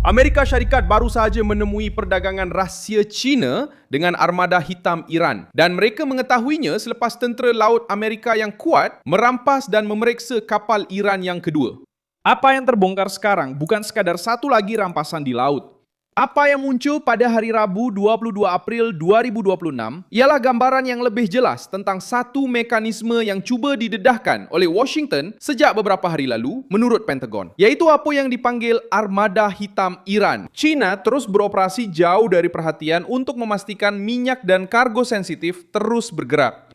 Amerika Syarikat baru sahaja menemui perdagangan rahsia China dengan armada hitam Iran dan mereka mengetahuinya selepas tentera laut Amerika yang kuat merampas dan memeriksa kapal Iran yang kedua. Apa yang terbongkar sekarang bukan sekadar satu lagi rampasan di laut. Apa yang muncul pada hari Rabu 22 April 2026 ialah gambaran yang lebih jelas tentang satu mekanisme yang cuba didedahkan oleh Washington sejak beberapa hari lalu menurut Pentagon, iaitu apa yang dipanggil Armada Hitam Iran. China terus beroperasi jauh dari perhatian untuk memastikan minyak dan kargo sensitif terus bergerak.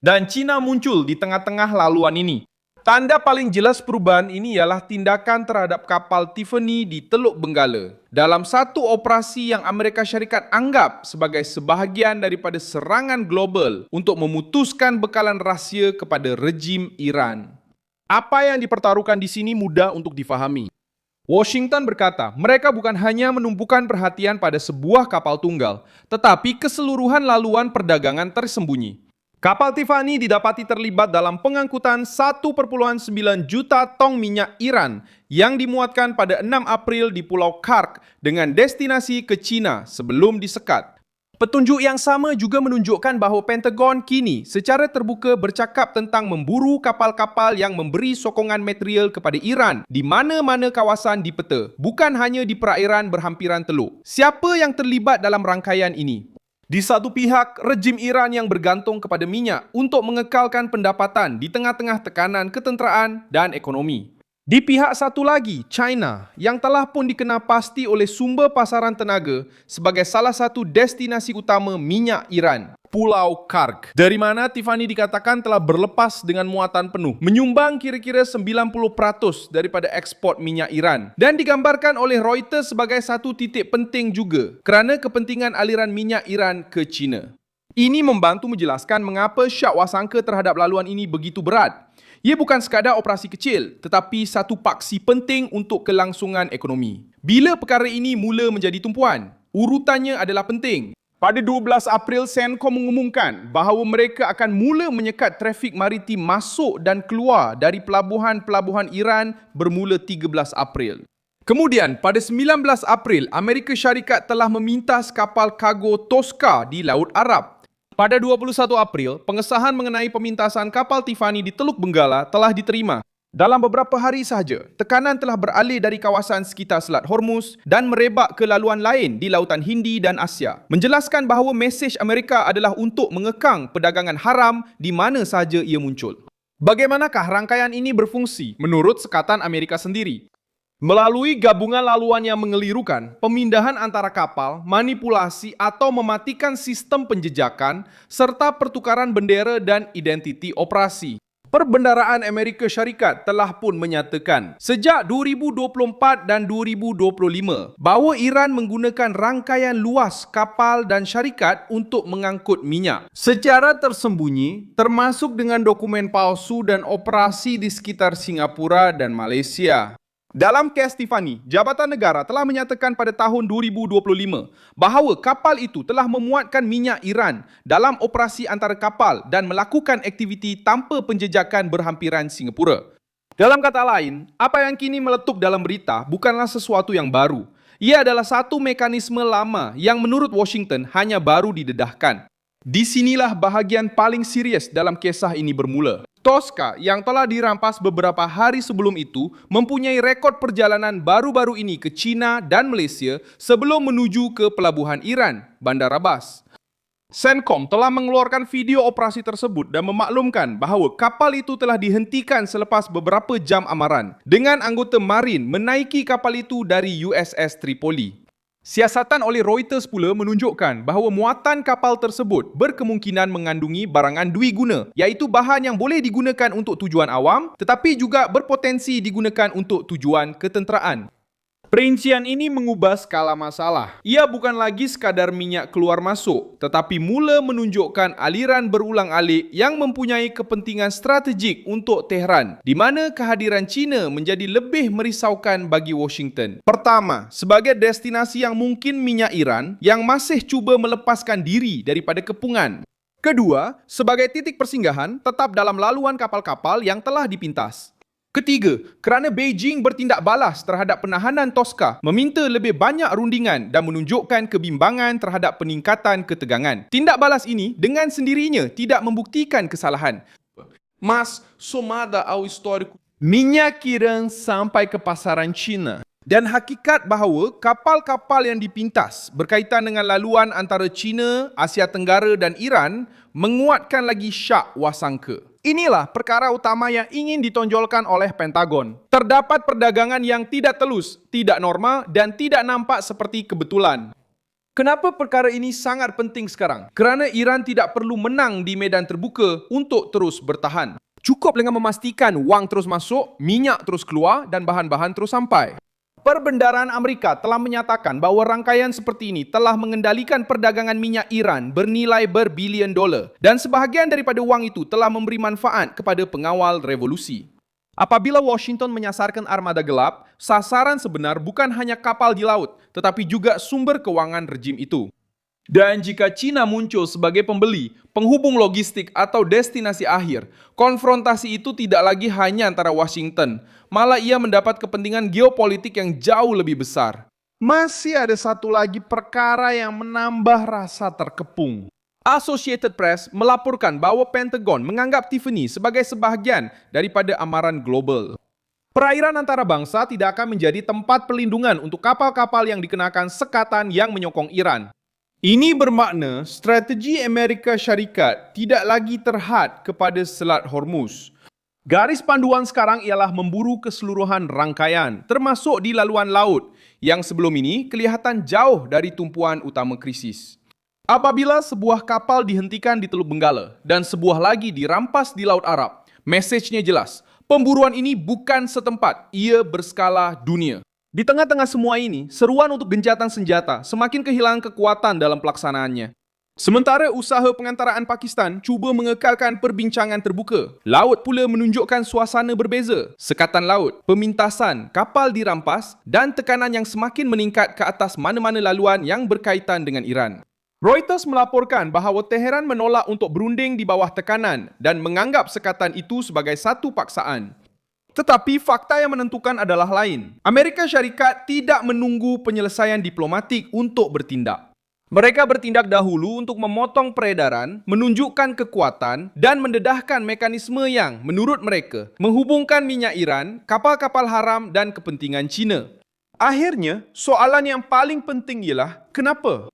Dan China muncul di tengah-tengah laluan ini. Tanda paling jelas perubahan ini ialah tindakan terhadap kapal Tiffany di Teluk Benggala dalam satu operasi yang Amerika Syarikat anggap sebagai sebahagian daripada serangan global untuk memutuskan bekalan rahsia kepada rejim Iran. Apa yang dipertaruhkan di sini mudah untuk difahami. Washington berkata, mereka bukan hanya menumpukan perhatian pada sebuah kapal tunggal, tetapi keseluruhan laluan perdagangan tersembunyi. Kapal Tiffany didapati terlibat dalam pengangkutan 1,9 juta tong minyak Iran yang dimuatkan pada 6 April di Pulau Kark dengan destinasi ke China sebelum disekat. Petunjuk yang sama juga menunjukkan bahawa Pentagon kini secara terbuka bercakap tentang memburu kapal-kapal yang memberi sokongan material kepada Iran di mana-mana kawasan di peta, bukan hanya di perairan berhampiran teluk. Siapa yang terlibat dalam rangkaian ini? Di satu pihak, rejim Iran yang bergantung kepada minyak untuk mengekalkan pendapatan di tengah-tengah tekanan ketenteraan dan ekonomi. Di pihak satu lagi, China yang telah pun dikenal pasti oleh sumber pasaran tenaga sebagai salah satu destinasi utama minyak Iran, Pulau Kark, dari mana Tiffany dikatakan telah berlepas dengan muatan penuh, menyumbang kira-kira 90% daripada ekspor minyak Iran dan digambarkan oleh Reuters sebagai satu titik penting juga kerana kepentingan aliran minyak Iran ke China. Ini membantu menjelaskan mengapa syak wasangka terhadap laluan ini begitu berat. Ia bukan sekadar operasi kecil, tetapi satu paksi penting untuk kelangsungan ekonomi. Bila perkara ini mula menjadi tumpuan, urutannya adalah penting. Pada 12 April, CENTCOM mengumumkan bahawa mereka akan mula menyekat trafik maritim masuk dan keluar dari pelabuhan-pelabuhan Iran bermula 13 April. Kemudian, pada 19 April, Amerika Syarikat telah memintas kapal kargo Tosca di Laut Arab. Pada 21 April, pengesahan mengenai pemintasan kapal Tiffany di Teluk Benggala telah diterima. Dalam beberapa hari sahaja, tekanan telah beralih dari kawasan sekitar Selat Hormuz dan merebak ke laluan lain di Lautan Hindi dan Asia, menjelaskan bahawa mesej Amerika adalah untuk mengekang perdagangan haram di mana sahaja ia muncul. Bagaimanakah rangkaian ini berfungsi menurut sekatan Amerika sendiri? Melalui gabungan laluan yang mengelirukan, pemindahan antara kapal, manipulasi atau mematikan sistem penjejakan, serta pertukaran bendera dan identiti operasi. Perbendaraan Amerika Syarikat telah pun menyatakan sejak 2024 dan 2025 bahawa Iran menggunakan rangkaian luas kapal dan syarikat untuk mengangkut minyak secara tersembunyi, termasuk dengan dokumen palsu dan operasi di sekitar Singapura dan Malaysia. Dalam kes Tiffany, Jabatan Negara telah menyatakan pada tahun 2025 bahawa kapal itu telah memuatkan minyak Iran dalam operasi antara kapal dan melakukan aktiviti tanpa penjejakan berhampiran Singapura. Dalam kata lain, apa yang kini meletup dalam berita bukanlah sesuatu yang baru. Ia adalah satu mekanisme lama yang menurut Washington hanya baru didedahkan. Di sinilah bahagian paling serius dalam kisah ini bermula. Tosca yang telah dirampas beberapa hari sebelum itu mempunyai rekod perjalanan baru-baru ini ke China dan Malaysia sebelum menuju ke pelabuhan Iran, Bandar Abbas. CENTCOM telah mengeluarkan video operasi tersebut dan memaklumkan bahawa kapal itu telah dihentikan selepas beberapa jam amaran dengan anggota marin menaiki kapal itu dari USS Tripoli. Siasatan oleh Reuters pula menunjukkan bahawa muatan kapal tersebut berkemungkinan mengandungi barangan dwiguna, iaitu bahan yang boleh digunakan untuk tujuan awam tetapi juga berpotensi digunakan untuk tujuan ketenteraan. Perincian ini mengubah skala masalah. Ia bukan lagi sekadar minyak keluar masuk, tetapi mula menunjukkan aliran berulang-alik yang mempunyai kepentingan strategik untuk Tehran, di mana kehadiran China menjadi lebih merisaukan bagi Washington. Pertama, sebagai destinasi yang mungkin minyak Iran yang masih cuba melepaskan diri daripada kepungan. Kedua, sebagai titik persinggahan tetap dalam laluan kapal-kapal yang telah dipintas. Ketiga, kerana Beijing bertindak balas terhadap penahanan Tosca, meminta lebih banyak rundingan dan menunjukkan kebimbangan terhadap peningkatan ketegangan. Tindak balas ini dengan sendirinya tidak membuktikan kesalahan. Mas, somada ao histórico, minyak Iran sampai ke pasaran China. Dan hakikat bahawa kapal-kapal yang dipintas berkaitan dengan laluan antara China, Asia Tenggara dan Iran menguatkan lagi syak wasangka. Inilah perkara utama yang ingin ditonjolkan oleh Pentagon. Terdapat perdagangan yang tidak telus, tidak normal dan tidak nampak seperti kebetulan. Kenapa perkara ini sangat penting sekarang? Kerana Iran tidak perlu menang di medan terbuka untuk terus bertahan. Cukup dengan memastikan wang terus masuk, minyak terus keluar dan bahan-bahan terus sampai. Perbendaharaan Amerika telah menyatakan bahawa rangkaian seperti ini telah mengendalikan perdagangan minyak Iran bernilai berbilion dolar dan sebahagian daripada wang itu telah memberi manfaat kepada pengawal revolusi. Apabila Washington menyasarkan armada gelap, sasaran sebenar bukan hanya kapal di laut, tetapi juga sumber kewangan rejim itu. Dan jika China muncul sebagai pembeli, penghubung logistik atau destinasi akhir, konfrontasi itu tidak lagi hanya antara Washington, malah ia mendapat kepentingan geopolitik yang jauh lebih besar. Masih ada satu lagi perkara yang menambah rasa terkepung. Associated Press melaporkan bahawa Pentagon menganggap Tiffany sebagai sebahagian daripada amaran global. Perairan antarabangsa tidak akan menjadi tempat perlindungan untuk kapal-kapal yang dikenakan sekatan yang menyokong Iran. Ini bermakna strategi Amerika Syarikat tidak lagi terhad kepada Selat Hormuz. Garis panduan sekarang ialah memburu keseluruhan rangkaian, termasuk di laluan laut, yang sebelum ini kelihatan jauh dari tumpuan utama krisis. Apabila sebuah kapal dihentikan di Teluk Benggala dan sebuah lagi dirampas di Laut Arab, mesejnya jelas, pemburuan ini bukan setempat, ia berskala dunia. Di tengah-tengah semua ini, seruan untuk gencatan senjata semakin kehilangan kekuatan dalam pelaksanaannya. Sementara usaha pengantaraan Pakistan cuba mengekalkan perbincangan terbuka, laut pula menunjukkan suasana berbeza. Sekatan laut, pemintasan, kapal dirampas dan tekanan yang semakin meningkat ke atas mana-mana laluan yang berkaitan dengan Iran. Reuters melaporkan bahawa Teheran menolak untuk berunding di bawah tekanan dan menganggap sekatan itu sebagai satu paksaan. Tetapi fakta yang menentukan adalah lain. Amerika Syarikat tidak menunggu penyelesaian diplomatik untuk bertindak. Mereka bertindak dahulu untuk memotong peredaran, menunjukkan kekuatan dan mendedahkan mekanisme yang, menurut mereka, menghubungkan minyak Iran, kapal-kapal haram dan kepentingan China. Akhirnya, soalan yang paling penting ialah, kenapa?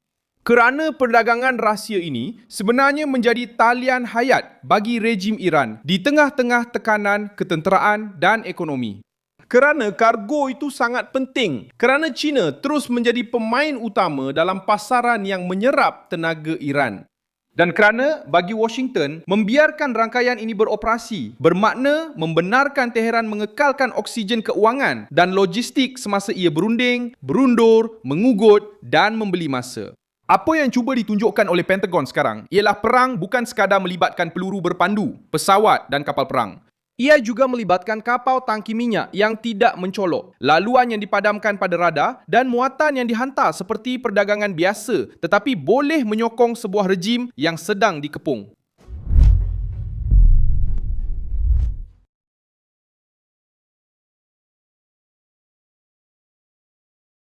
Kerana perdagangan rahsia ini sebenarnya menjadi talian hayat bagi rejim Iran di tengah-tengah tekanan ketenteraan dan ekonomi. Kerana kargo itu sangat penting, kerana China terus menjadi pemain utama dalam pasaran yang menyerap tenaga Iran. Dan kerana bagi Washington, membiarkan rangkaian ini beroperasi bermakna membenarkan Teheran mengekalkan oksigen keuangan dan logistik semasa ia berunding, berundur, mengugut dan membeli masa. Apa yang cuba ditunjukkan oleh Pentagon sekarang ialah perang bukan sekadar melibatkan peluru berpandu, pesawat dan kapal perang. Ia juga melibatkan kapal tangki minyak yang tidak mencolok, laluan yang dipadamkan pada radar dan muatan yang dihantar seperti perdagangan biasa tetapi boleh menyokong sebuah rejim yang sedang dikepung.